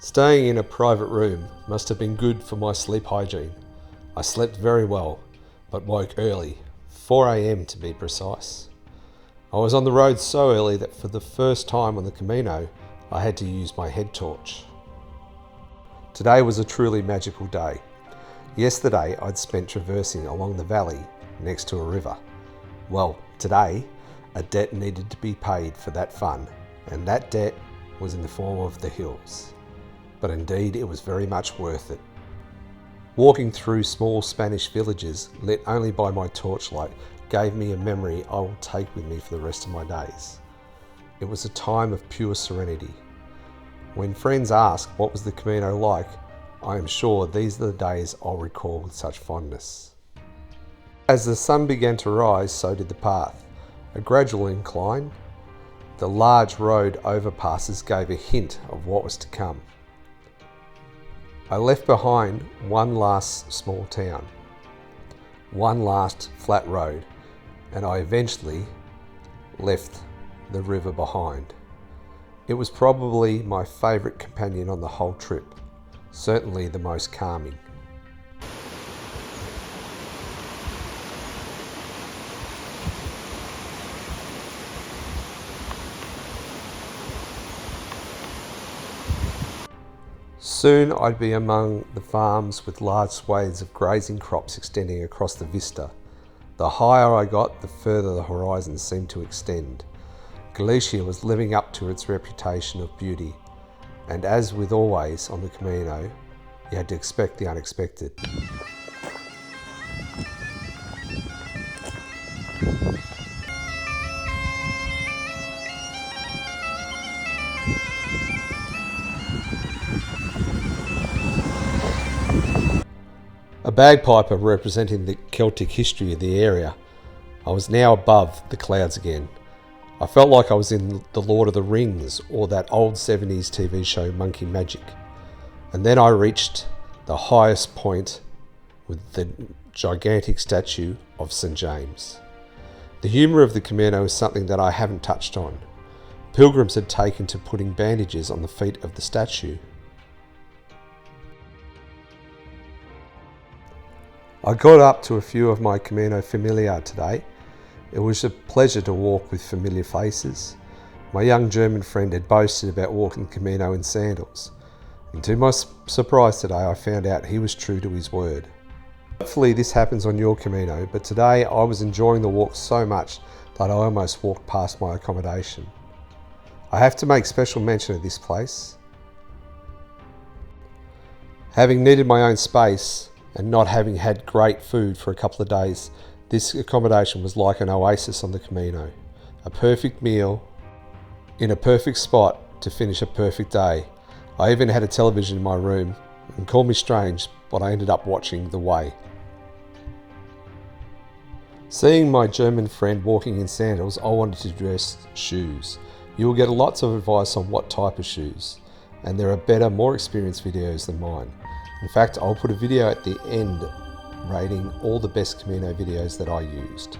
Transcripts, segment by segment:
Staying in a private room must have been good for my sleep hygiene. I slept very well, but woke early, 4 a.m. to be precise. I was on the road so early that for the first time on the Camino, I had to use my head torch. Today was a truly magical day. Yesterday I'd spent traversing along the valley next to a river. Well, today a debt needed to be paid for that fun, and that debt was in the form of the hills. But indeed it was very much worth it. Walking through small Spanish villages lit only by my torchlight gave me a memory I will take with me for the rest of my days. It was a time of pure serenity. When friends ask what was the Camino like, I am sure these are the days I'll recall with such fondness. As the sun began to rise, so did the path. A gradual incline. The large road overpasses gave a hint of what was to come. I left behind one last small town, one last flat road, and I eventually left the river behind. It was probably my favourite companion on the whole trip, certainly the most calming. Soon I'd be among the farms with large swathes of grazing crops extending across the vista. The higher I got, the further the horizon seemed to extend. Galicia was living up to its reputation of beauty, and as with always on the Camino, you had to expect the unexpected. A bagpiper representing the Celtic history of the area. I was now above the clouds again. I felt like I was in The Lord of the Rings or that old 70s TV show Monkey Magic. And then I reached the highest point with the gigantic statue of St. James. The humour of the Camino is something that I haven't touched on. Pilgrims had taken to putting bandages on the feet of the statue. I got up to a few of my Camino familiar today. It was a pleasure to walk with familiar faces. My young German friend had boasted about walking the Camino in sandals, and to my surprise today I found out he was true to his word. Hopefully this happens on your Camino, but today I was enjoying the walk so much that I almost walked past my accommodation. I have to make special mention of this place. Having needed my own space, and not having had great food for a couple of days, this accommodation was like an oasis on the Camino. A perfect meal in a perfect spot to finish a perfect day. I even had a television in my room, and call me strange, but I ended up watching The Way. Seeing my German friend walking in sandals, I wanted to dress shoes. You will get lots of advice on what type of shoes, and there are better, more experienced videos than mine. In fact, I'll put a video at the end rating all the best Camino videos that I used.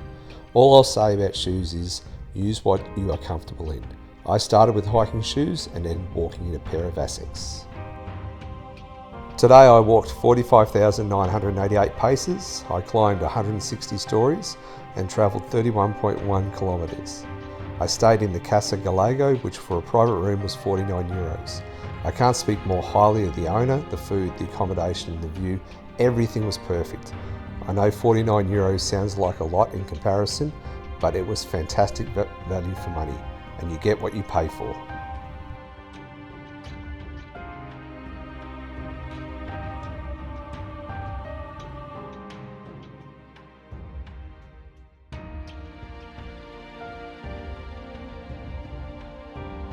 All I'll say about shoes is use what you are comfortable in. I started with hiking shoes and ended walking in a pair of Asics. Today I walked 45,988 paces, I climbed 160 stories and travelled 31.1 kilometres. I stayed in the Casa Gallego, which for a private room was €49. I can't speak more highly of the owner, the food, the accommodation and the view. Everything was perfect. I know €49 sounds like a lot in comparison, but it was fantastic value for money, and you get what you pay for.